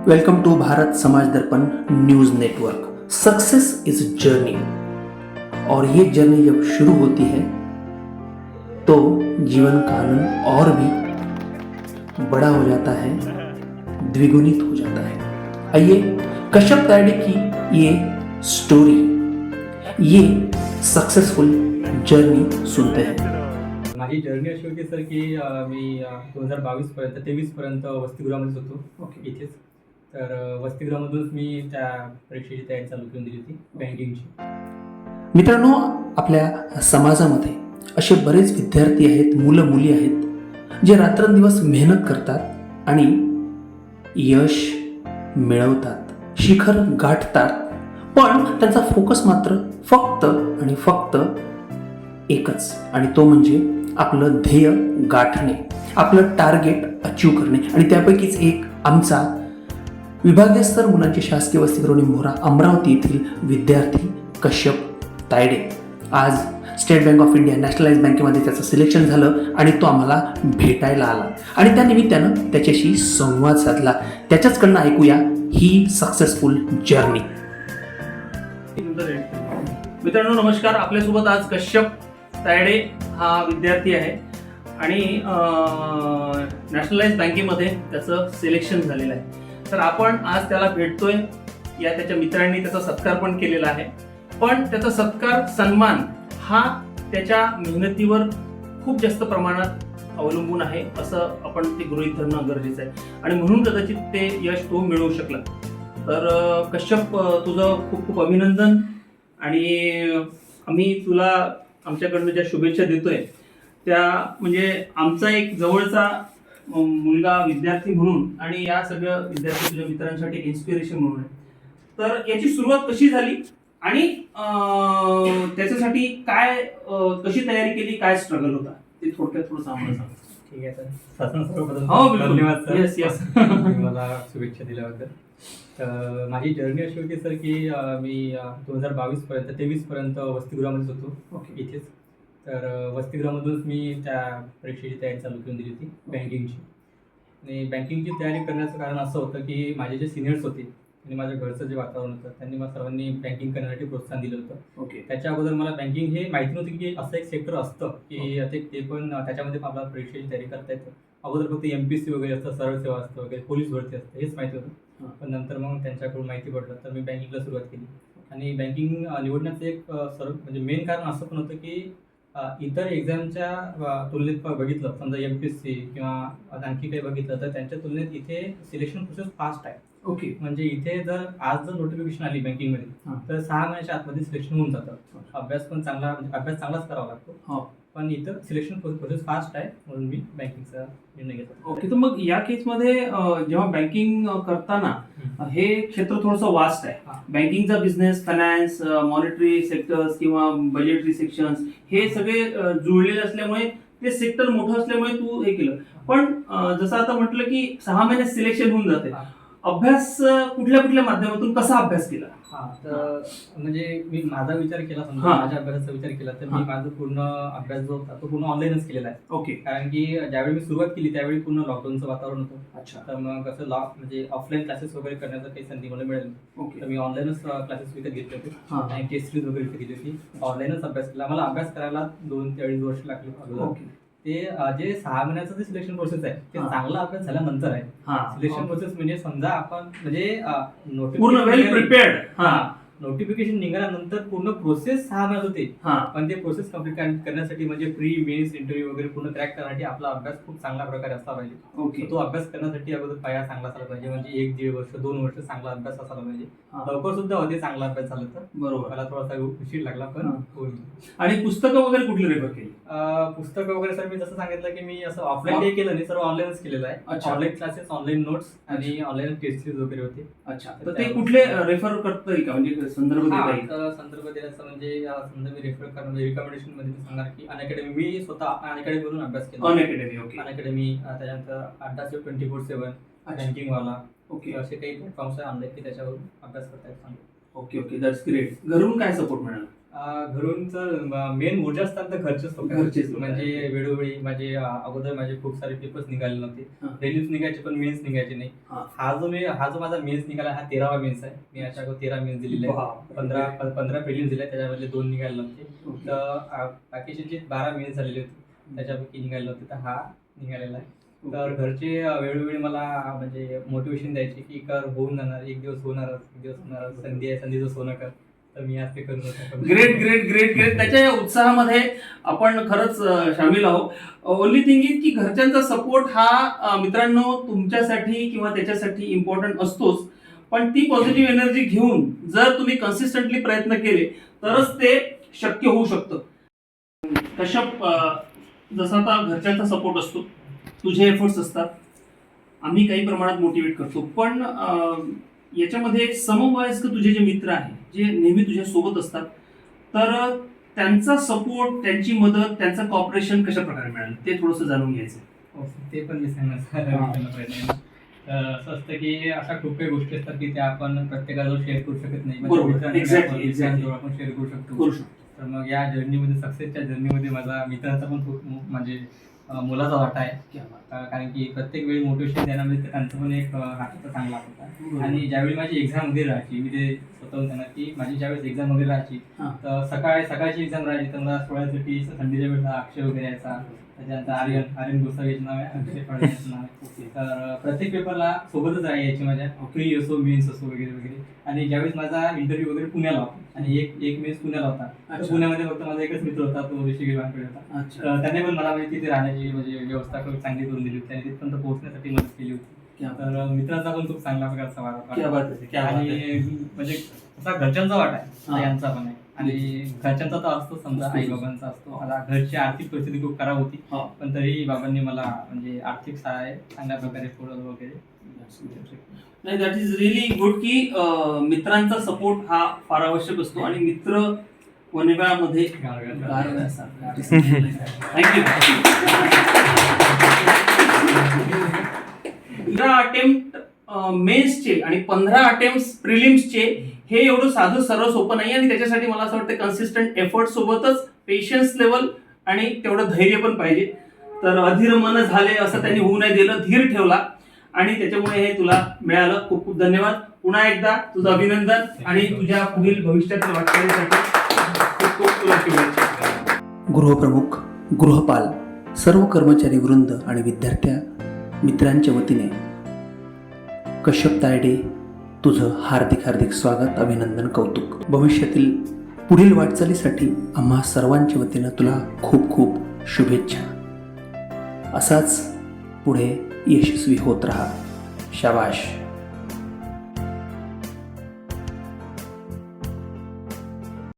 Welcome to Bharat Samaj Darpan news network. Success is journey और ये journey जब शुरू होती है तो जीवन का आनंद और भी बड़ा हो जाता है, द्विगुणित हो जाता है। आइए कश्यप तायडे की ये स्टोरी, ये सक्सेसफुल जर्नी सुनते हैं। माझी जर्नी अशी होती सर की मी 2022 पर्यंत वसतिगृहामध्येच होतो इथेच. तर वसतिगृहामधूनच मी त्या परीक्षेची तयारी चालू करून दिली होती बँकिंगची. मित्रांनो, आपल्या समाजामध्ये असे बरेच विद्यार्थी आहेत, मुलं मुली आहेत जे रात्रंदिवस मेहनत करतात आणि यश मिळवतात, शिखर गाठतात, पण त्यांचा फोकस मात्र फक्त आणि फक्त एकच, आणि तो म्हणजे आपलं ध्येय गाठणे, आपलं टार्गेट अचीव करणे. आणि त्यापैकीच एक आमचा विभागीय स्तर मुलांची शासकीय वसतिगृह मोरा अमरावती येथील विद्यार्थी कश्यप तायडे. आज state bank of India nationalise बँकेमध्ये त्याचं सिलेक्शन झालं आणि तो आम्हाला भेटायला आला आणि त्या निमित्तानं त्याच्याशी संवाद साधला. त्याच्याचकडनं ऐकूया ही सक्सेसफुल जर्नी. मित्रांनो नमस्कार, आपल्यासोबत आज कश्यप तायडे हा विद्यार्थी आहे आणि नॅशनलाइज बँकेमध्ये त्याचं सिलेक्शन झालेलं आहे. तर आपण आज त्याला भेटतोय. या त्याच्या मित्रांनी त्याचा सत्कार पण केलेला आहे, पण त्याचा सत्कार सन्मान हा त्याच्या मेहनतीवर खूप जास्त प्रमाणात अवलंबून आहे असं आपण ते गृहीत धरणं गरजेचं आहे आणि म्हणून कदाचित ते यश तो मिळवू शकला. तर कश्यप, तुझं खूप खूप अभिनंदन आणि आम्ही तुला आमच्याकडनं ज्या शुभेच्छा देतोय त्या म्हणजे आमचा एक जवळचा मुलगा विद्यार्थी म्हणून आणि या सगळ्या विद्यार्थी तुझ्या मित्रांसाठी इन्स्पिरेशन म्हणून आहे. तर याची सुरुवात कशी झाली आणि त्याच्यासाठी काय कशी तयारी केली, काय स्ट्रगल होता ते थोडक्यात थोडं आम्हाला सांग. ठीक आहे सर. सर्वप्रथम हो, धन्यवाद सर. येस येस मला शुभेच्छा दिल्याबद्दल. तर माझी जर्नी अशी होती सर की मी 2023 पर्यंत वसतिगृहामध्येच होतो इथेच. तर वसतिगृहामधूनच मी त्या परीक्षेची तयारी चालू करून दिली होती बँकिंगची. आणि बँकिंगची तयारी करण्याचं कारण असं होतं की माझे जे सिनियर्स होते आणि माझ्या घरचं जे वातावरण होतं त्यांनी मला सर्वांनी बँकिंग करण्यासाठी प्रोत्साहन दिलं होतं. त्याच्या अगोदर मला बँकिंग हे माहिती नव्हती की असं एक सेक्टर असतं की ते पण त्याच्यामध्ये आपल्याला परीक्षेची तयारी करता येतं. अगोदर फक्त MPSC वगैरे असतं, सरळ सेवा असतं वगैरे, पोलीस भरती असतं हेच माहिती होतं. पण नंतर मग त्यांच्याकडून माहिती पडलं तर मी बँकिंगला सुरुवात केली. आणि बँकिंग निवडण्याचं एक म्हणजे मेन कारण असं पण होतं की इतर एक्झामच्या तुलनेत बघितलं, समजा MPSC किंवा आणखी काही बघितलं तर त्यांच्या तुलनेत इथे सिलेक्शन प्रोसेस फास्ट आहे. म्हणजे इथे जर आज नोटिफिकेशन आली बँकिंगमध्ये तर 6 महिन्याच्या आतमध्ये सिलेक्शन होऊन जातं. अभ्यास पण चांगला, अभ्यास चांगलाच करावा लागतो, पण इथं सिलेक्शन प्रोसेस फास्ट आहे म्हणून मी बँकिंगचा निर्णय घेतला. तर मग या केसमध्ये जेव्हा बँकिंग करताना हे क्षेत्र थोडंसं वास्ट आहे. बँकिंगचा बिझनेस, फायनान्स, मॉनिटरी सेक्टर्स किंवा बजेटरी सेक्शन्स हे सगळे जुळलेले असल्यामुळे ते सेक्टर मोठं असल्यामुळे तू हे केलं. पण जसं आता म्हटलं की 6 महिन्यात सिलेक्शन होऊन जाते. अभ्यास कुठल्या कुठल्या माध्यमातून कसा अभ्यास केला? तर म्हणजे मी माझा विचार केला, समजा माझ्या अभ्यासाचा विचार केला तर मी माझा पूर्ण अभ्यास जो होता तो पूर्ण ऑनलाईनच केलेला आहे. कारण की ज्यावेळी मी सुरुवात केली त्यावेळी पूर्ण लॉकडाऊनचं वातावरण होतं. अच्छा. तर मग कसं म्हणजे ऑफलाईन क्लासेस वगैरे करण्याचं काही संधी मला मिळेल. तर मी ऑनलाईनच क्लासेस विकत घेतले होते आणि टेस्ट सिरीज वगैरे विकत घेतली होती. ऑनलाईनच अभ्यास केला. मला अभ्यास करायला 2 ते 2.5 वर्ष लागले. ते जे 6 महिन्याचं जे सिलेक्शन प्रोसेस आहे ते चांगला अभ्यास झाल्यानंतर आहे. सिलेक्शन प्रोसेस म्हणजे समजा आपण म्हणजे पूर्ण वेल प्रिपेअर्ड, नोटिफिकेशन निघाल्यानंतर पूर्ण प्रोसेस 6 महिन्यात होते. पण ते प्रोसेस कम्प्लीट करण्यासाठी म्हणजे प्री मेन्स इंटरव्ह्यू वगैरे पूर्ण क्रॅक करण्यासाठी आपला अभ्यास खूप चांगल्या प्रकारे असला पाहिजे. तो अभ्यास करण्यासाठी अगोदर पाया चांगला असायला पाहिजे, म्हणजे 1-1.5 वर्ष 2 वर्ष चांगला अभ्यास असायला पाहिजे. लवकर सुद्धा होते चांगला अभ्यास झाला तर. बरोबर. मला थोडासा उशीर लागला पण होईल. आणि पुस्तकं वगैरे कुठली रेफर केली? पुस्तकं वगैरे सर मी जसं सांगितलं की मी असं ऑफलाईन काही केलं नाही, सर्व ऑनलाईनच केलेलं आहे. ऑनलाईन क्लासेस, ऑनलाईन नोट्स आणि ऑनलाईन टेस्ट सिरीज वगैरे होते. अच्छा. तर ते कुठले रेफर करता येईल का, म्हणजे संदर्भ देता येईल? संदर्भ द्यायचा म्हणजे समजा मी रेफर करणार म्हणजे रिकमेंडेशन मध्ये मी सांगणार की अनअकॅडमी, मी स्वतः अनअकॅडमीवरून अभ्यास केला. अनअकॅडमी, त्याच्यानंतर अड्डा 24/7, बँकिंग वाला, असे काही प्लॅटफॉर्म्स आहे ऑनलाईन की त्याच्यावरून अभ्यास करता येईल. Okay, that's great. घरून काय सपोर्ट मिळाला? घरूनच मेन ऊर्जा असतात तर घरचेच घरचेच लोक. म्हणजे वेळोवेळी माझे अगोदर माझे खूप सारे पेपर्स निघाले नव्हते. हा. प्रिलिम्स निघायचे पण मेन्स निघायचे नाही. हा. हा जो माझा मेन्स निघाला हा 13वा मेन्स आहे. मी अशा 13 मेन्स दिलेले आहेत. 15 प्रिलिम्स दिले, त्याच्यामधले 2 निघाले नव्हते. ओके. तर बाकीचे जे 12 मेन्स झालेले होते त्याच्यापैकी निघाले नव्हते, तर हा निघालेला आहे. तर घरचे वेळोवेळी मला म्हणजे मोटिवेशन द्यायचे की कर, होऊन जाणार, एक दिवस होणारच, एक दिवस होणार, संधी आहे, संधीचं सोनं कर. तर मी आज ते करून होतो. Great great great great. त्याच्या या उत्साहामध्ये आपण खरंच सामील आहोत. ओनली थिंग इज की घरच्यांचा सपोर्ट हा मित्रांनो तुमच्यासाठी किंवा त्याच्यासाठी इम्पॉर्टंट असतोच, पण ती पॉझिटिव्ह एनर्जी घेऊन जर तुम्ही कन्सिस्टंटली प्रयत्न केले तरच ते शक्य होऊ शकतं. कश्यप, जसा आता घरच्यांचा सपोर्ट असतो, तुझे एफर्ट्स असतात, आम्ही काही प्रमाणात मोटिवेट करतो, पण याच्यामध्ये समवयस्क तुझे जे मित्र आहेत जे नेहमी तुझ्या सोबत असतात, तर त्यांचा सपोर्ट, त्यांची मदत, त्यांचं कॉपरेशन कशा प्रकारे मिळालं ते थोडंसं जाणून घ्यायचं. हो, ते पण मी सांगण्याचा प्रयत्न आहे. असं असतं की अशा खूप काही गोष्टी असतात की त्या आपण प्रत्येकाजवळ शेअर करू शकत नाही. बरोबर. मित्रांकडे Exactly. मित्रांजवळ आपण शेअर करू शकतो. करू शकतो. तर मग या जर्नीमध्ये, सक्सेसच्या जर्नीमध्ये माझा मित्रांचा पण खूप म्हणजे मोलाचा वाटा आहे. कारण की प्रत्येक वेळी मोटिवेशन देण्यामध्ये त्यांचा पण एक हाताचा चांगला होता. आणि ज्यावेळी माझी एक्झाम वगैरे राहायची, मी ते स्वतःहून त्यांना की माझी ज्यावेळेस एक्झाम वगैरे राहायची, तर सकाळची एक्झाम राहायची, तर मला सोळ्यासाठी संडेच्या वेळेला अक्षय वगैरे यायचा. त्याच्यानंतर आर्यन गोसावीचं नाव आहे, अक्षय पाडव्याचं नाव आहे. तर प्रत्येक पेपरला सोबतच यायची माझ्या, प्री असो, मेन्स असो वगैरे वगैरे. आणि ज्यावेळेस माझा इंटरव्ह्यू वगैरे पुण्याला होता आणि एक मेन्स पुण्याला होता, तर पुण्यामध्ये फक्त माझा एकच मित्र होता, तो ऋषिकेश वानखेडे होता. तर त्याने पण मला म्हणजे तिथे राहण्याची म्हणजे व्यवस्था खूप चांगली करून दिली होती, त्याने तिथपर्यंत पोहोचण्यासाठी मदत केली होती. तर मित्राचा पण खूप चांगला प्रकारचा वाटा आणि म्हणजे असा घरच्यांचा वाटा आहे, यांचा पण आहे. आणि घरच्यांचा तर असतो, समजा आई बाबांचा असतो. मला घरची आर्थिक परिस्थिती खूप खराब होती, पण तरी बाबांनी मला म्हणजे आर्थिक सहाय्य चांगल्या प्रकारे पुरवलं वगैरे. नाही, दॅट इज रिअली गुड की मित्रांचा सपोर्ट हा फार आवश्यक असतो आणि मित्र वनव्यामध्ये थँक्यू. 15 अटेम्प्ट मेन्सचे आणि 15 अटेम्प्ट प्रिलिम्सचे हे एवढं साधं सरळ सोपं नाही. आणि त्याच्यासाठी मला असं वाटतं कन्सिस्टंट एफर्ट सोबतच पेशन्स लेवल आणि तेवढं धैर्य पण पाहिजे. तर अधीर मन झाले असं त्यांनी होऊ नाही दिलं, धीर ठेवला आणि त्याच्यामुळे हे तुला मिळालं. खूप खूप धन्यवाद. पुन्हा एकदा तुझं अभिनंदन आणि तुझ्या पुढील भविष्यातील वाटचालीसाठी खूप खूप तुला शुभेच्छा. गृहप्रमुख, गृहपाल, सर्व कर्मचारी वृंद आणि विद्यार्थ्या मित्रांच्या वतीने कश्यप तायडे तुझं हार्दिक हार्दिक स्वागत, अभिनंदन, कौतुक. भविष्यातील पुढील वाटचालीसाठी आम्हा सर्वांच्या वतीनं तुला खूप खूप शुभेच्छा. असाच पुढे यशस्वी होत राहा. शाबाश.